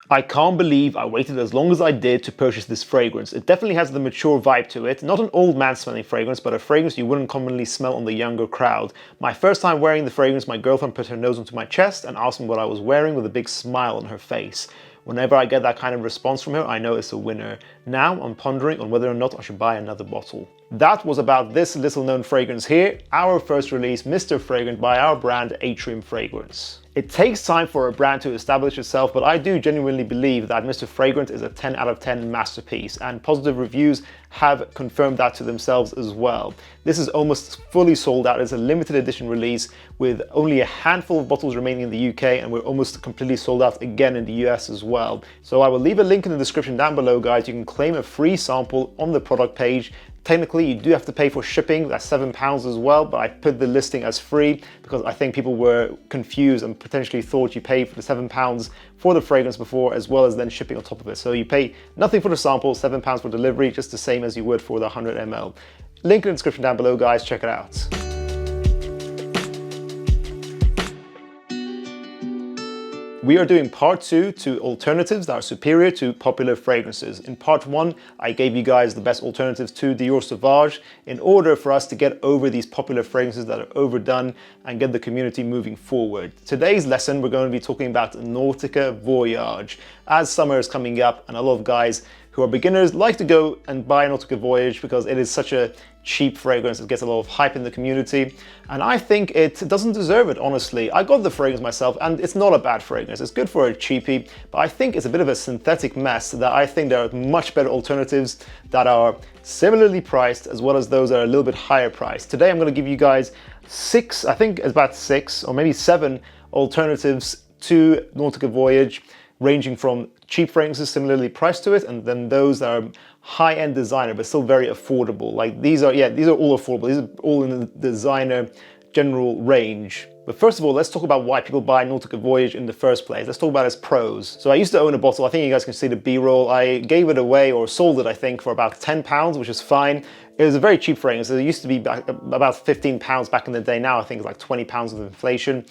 I can't believe I waited as long as I did to purchase this fragrance. It definitely has the mature vibe to it. Not an old man smelling fragrance, but a fragrance you wouldn't commonly smell on the younger crowd. My first time wearing the fragrance, my girlfriend put her nose onto my chest and asked me what I was wearing with a big smile on her face. Whenever I get that kind of response from her, I know it's a winner. Now I'm pondering on whether or not I should buy another bottle. That was about this little known fragrance here, our first release, Mr. Fragrant by our brand Atrium Fragrance. It takes time for a brand to establish itself, but I do genuinely believe that Mr. Fragrant is a 10 out of 10 masterpiece, and positive reviews have confirmed that to themselves as well. This is almost fully sold out. It's a limited edition release with only a handful of bottles remaining in the UK, and we're almost completely sold out again in the US as well. So I will leave a link in the description down below, guys. You can claim a free sample on the product page. Technically, you do have to pay for shipping, that's £7 as well, but I put the listing as free because I think people were confused and potentially thought you paid for the £7 for the fragrance before, as well as then shipping on top of it. So you pay nothing for the sample, £7 for delivery, just the same as you would for the 100 ml. Link in the description down below, guys, check it out. We are doing part 2 to alternatives that are superior to popular fragrances. In part 1, I gave you guys the best alternatives to Dior Sauvage in order for us to get over these popular fragrances that are overdone and get the community moving forward. Today's lesson, we're going to be talking about Nautica Voyage. As summer is coming up and a lot of guys who are beginners like to go and buy Nautica Voyage because it is such a cheap fragrance. It gets a lot of hype in the community, and I think it doesn't deserve it, honestly. I got the fragrance myself, and it's not a bad fragrance. It's good for a cheapie, but I think it's a bit of a synthetic mess that I think there are much better alternatives that are similarly priced, as well as those that are a little bit higher priced. Today, I'm going to give you guys 6, I think it's about 6 or maybe 7 alternatives to Nautica Voyage, ranging from cheap fragrances similarly priced to it, and then those that are high-end designer but still very affordable. Like these are all affordable. These are all in the designer general range. But first of all, let's talk about why people buy Nautica Voyage in the first place. Let's talk about its pros. So I used to own a bottle. I think you guys can see the B-roll. I gave it away, or sold it, I think, for about £10, which is fine. It was a very cheap fragrance. It used to be about £15 back in the day. Now I think it's like £20 with inflation.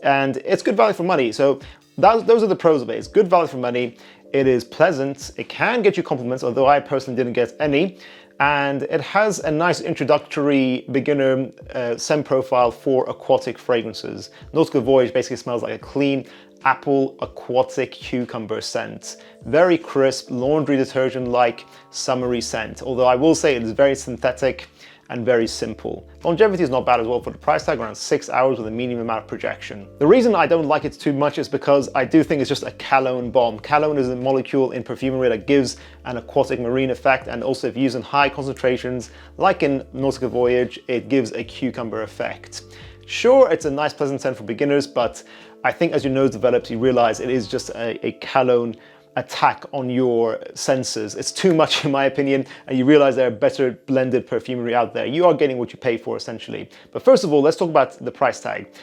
And it's good value for money. So those are the pros of it. It's good value for money. It is pleasant. It can get you compliments, although I personally didn't get any. And it has a nice introductory beginner scent profile for aquatic fragrances. Nautica Voyage basically smells like a clean apple aquatic cucumber scent. Very crisp, laundry detergent-like summery scent. Although I will say it is very synthetic and very simple. Longevity is not bad as well for the price tag, around 6 hours with a medium amount of projection. The reason I don't like it too much is because I do think it's just a Cologne bomb. Cologne is a molecule in perfumery that gives an aquatic marine effect, and also if used in high concentrations, like in Nautica Voyage, it gives a cucumber effect. Sure, it's a nice pleasant scent for beginners, but I think as your nose develops, you realize it is just a Cologne attack on your senses. It's too much in my opinion, and you realize there are better blended perfumery out there. You are getting what you pay for essentially. But first of all, let's talk about the price tag.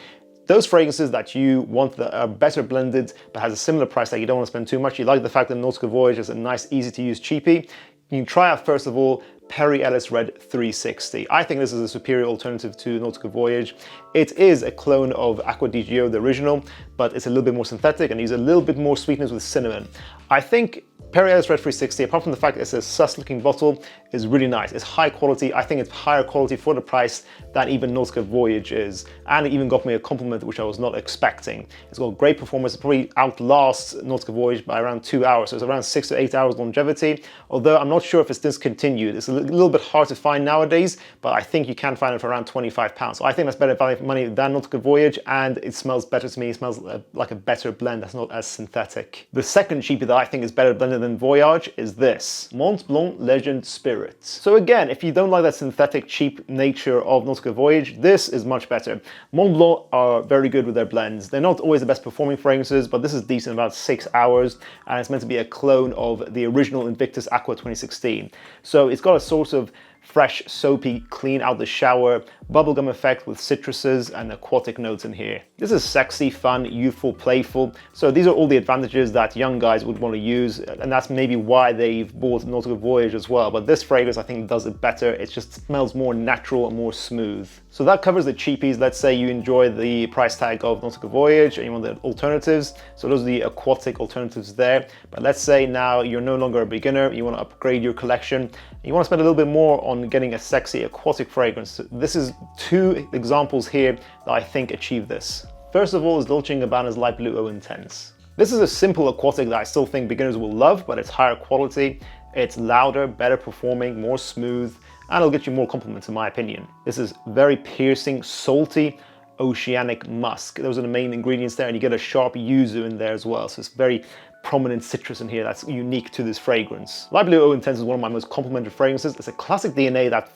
Those fragrances that you want that are better blended but has a similar price tag, you don't want to spend too much. You like the fact that Nautica Voyage is a nice, easy to use cheapie. You can try out first of all Ellis Red 360. I think this is a superior alternative to Nautica Voyage. It is a clone of Aquadigio, the original, but it's a little bit more synthetic and uses a little bit more sweetness with cinnamon. I think Ellis Red 360, apart from the fact that it's a sus-looking bottle, is really nice. It's high quality. I think it's higher quality for the price than even Nautica Voyage is. And it even got me a compliment, which I was not expecting. It's got great performance. It probably outlasts Nautica Voyage by around 2 hours. So it's around 6 to 8 hours longevity. Although I'm not sure if it's discontinued. It's a little bit hard to find nowadays, but I think you can find it for around £25. So I think that's better value for money than Nautica Voyage, and it smells better to me. It smells like a better blend that's not as synthetic. The second cheapie that I think is better blended than Voyage is this, Montblanc Legend Spirit. So again, if you don't like that synthetic cheap nature of Nautica Voyage, this is much better. Montblanc are very good with their blends. They're not always the best performing fragrances, but this is decent, about 6 hours, and it's meant to be a clone of the original Invictus Aqua 2016. So it's got a sort of fresh, soapy, clean out the shower, bubblegum effect with citruses and aquatic notes in here. This is sexy, fun, youthful, playful. So these are all the advantages that young guys would want to use, and that's maybe why they've bought Nautica Voyage as well. But this fragrance, I think, does it better. It just smells more natural and more smooth. So that covers the cheapies. Let's say you enjoy the price tag of Nautica Voyage and you want the alternatives. So those are the aquatic alternatives there. But let's say now you're no longer a beginner, you want to upgrade your collection, and you want to spend a little bit more on getting a sexy aquatic fragrance. This is 2 examples here that I think achieve this. First of all is Dolce & Gabbana's Light Blue Eau Intense. This is a simple aquatic that I still think beginners will love, but it's higher quality, it's louder, better performing, more smooth, and it'll get you more compliments in my opinion. This is very piercing, salty, oceanic musk. Those are the main ingredients there, and you get a sharp yuzu in there as well. So it's very prominent citrus in here that's unique to this fragrance. Light Blue Eau Intense is one of my most complimented fragrances. It's a classic DNA that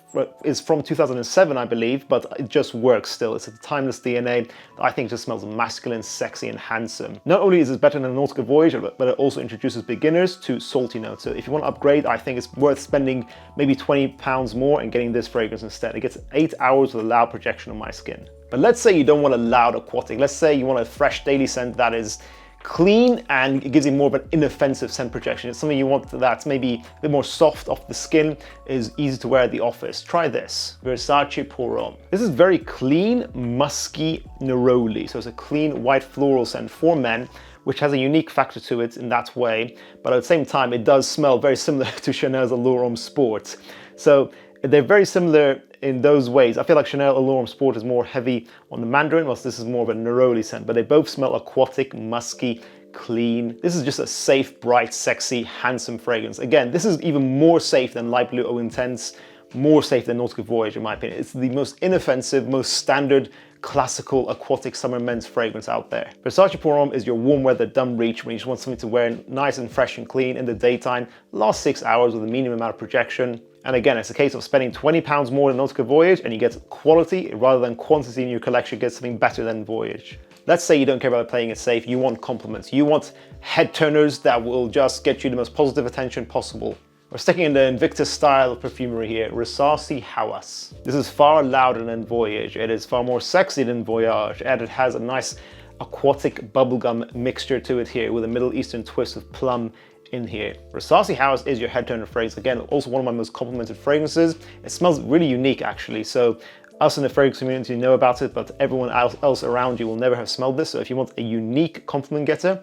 is from 2007, I believe, but it just works still. It's a timeless DNA that I think just smells masculine, sexy, and handsome. Not only is it better than Nautica Voyage, but it also introduces beginners to salty notes. So if you want to upgrade, I think it's worth spending maybe £20 more and getting this fragrance instead. It gets 8 hours with a loud projection on my skin. But let's say you don't want a loud aquatic. Let's say you want a fresh daily scent that is clean and it gives you more of an inoffensive scent projection. It's something you want that's maybe a bit more soft off the skin, is easy to wear at the office. Try this, Versace Parfum. This is very clean, musky neroli. So it's a clean white floral scent for men, which has a unique factor to it in that way. But at the same time, it does smell very similar to Chanel's Allure Homme Sport. So they're very similar in those ways. I feel like Chanel Allure Homme Sport is more heavy on the mandarin, whilst this is more of a neroli scent, but they both smell aquatic, musky, clean. This is just a safe, bright, sexy, handsome fragrance. Again, this is even more safe than Light Blue Eau Intense, more safe than Nautica Voyage in my opinion. It's the most inoffensive, most standard, classical aquatic summer men's fragrance out there. Versace Parfum is your warm weather dumb reach when you just want something to wear nice and fresh and clean in the daytime, last 6 hours with a medium amount of projection. And again, it's a case of spending £20 more than Nautica Voyage and you get quality rather than quantity in your collection, get something better than Voyage. Let's say you don't care about playing it safe, you want compliments. You want head turners that will just get you the most positive attention possible. We're sticking in the Invictus style of perfumery here, Rasasi Hawas. This is far louder than Voyage. It is far more sexy than Voyage, and it has a nice aquatic bubblegum mixture to it here with a Middle Eastern twist of plum in here. Rasasi Hawas is your head turner fragrance. Again, also one of my most complimented fragrances. It smells really unique actually. So us in the fragrance community know about it, but everyone else around you will never have smelled this. So if you want a unique compliment getter,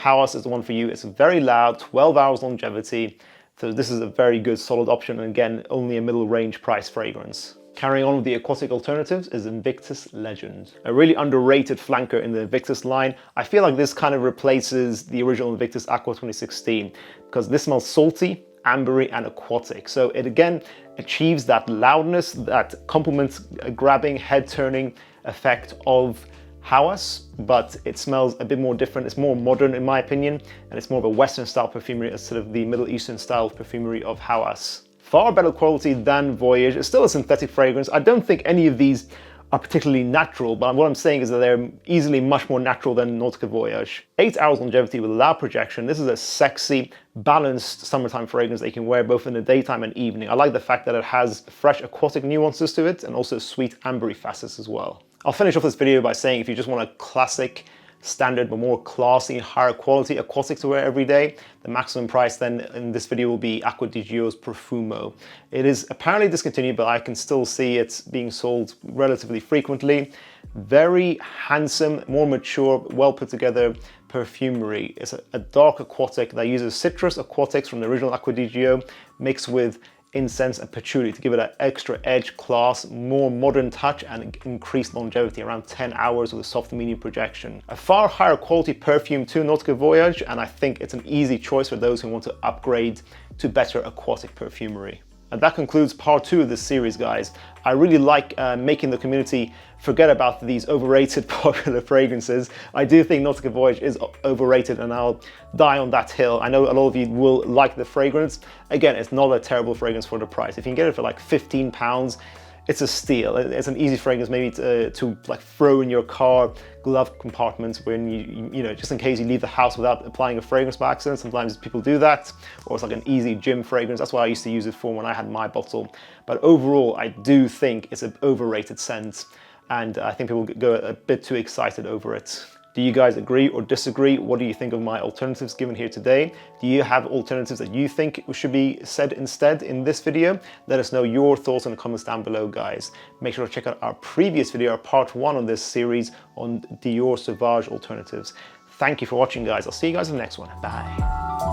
Hawas is the one for you. It's very loud, 12 hours longevity. So this is a very good solid option, and again, only a middle range price fragrance. Carrying on with the aquatic alternatives is Invictus Legend, a really underrated flanker in the Invictus line. I feel like this kind of replaces the original Invictus Aqua 2016 because this smells salty, ambery, and aquatic. So it again achieves that loudness, that complements a grabbing, head-turning effect of Hawas, but it smells a bit more different. It's more modern in my opinion, and it's more of a Western style perfumery instead of the Middle Eastern style perfumery of Hawas. Far better quality than Voyage. It's still a synthetic fragrance. I don't think any of these are particularly natural, but what I'm saying is that they're easily much more natural than Nautica Voyage. 8 hours longevity with loud projection. This is a sexy, balanced summertime fragrance that you can wear both in the daytime and evening. I like the fact that it has fresh aquatic nuances to it and also sweet ambery facets as well. I'll finish off this video by saying if you just want a classic, standard but more classy, higher quality aquatic to wear every day, the maximum price then in this video will be Aquadigio's Profumo. It is apparently discontinued, but I can still see it being sold relatively frequently. Very handsome, more mature, well put together perfumery. It's a dark aquatic that uses citrus aquatics from the original Aquadigio mixed with incense and patchouli to give it an extra edge, class, more modern touch, and increased longevity, around 10 hours with a soft medium projection. A far higher quality perfume to Nautica Voyage, and I think it's an easy choice for those who want to upgrade to better aquatic perfumery. And that concludes part 2 of this series, guys. I really like making the community forget about these overrated popular fragrances. I do think Nautica Voyage is overrated, and I'll die on that hill. I know a lot of you will like the fragrance. Again, it's not a terrible fragrance for the price. If you can get it for like £15, it's a steal. It's an easy fragrance maybe to like throw in your car glove compartment when you know, just in case you leave the house without applying a fragrance by accident. Sometimes people do that, or it's like an easy gym fragrance. That's what I used to use it for when I had my bottle. But overall, I do think it's an overrated scent, and I think people go a bit too excited over it. Do you guys agree or disagree? What do you think of my alternatives given here today? Do you have alternatives that you think should be said instead in this video? Let us know your thoughts in the comments down below, guys. Make sure to check out our previous video, our part 1 on this series on Dior Sauvage alternatives. Thank you for watching, guys. I'll see you guys in the next one. Bye.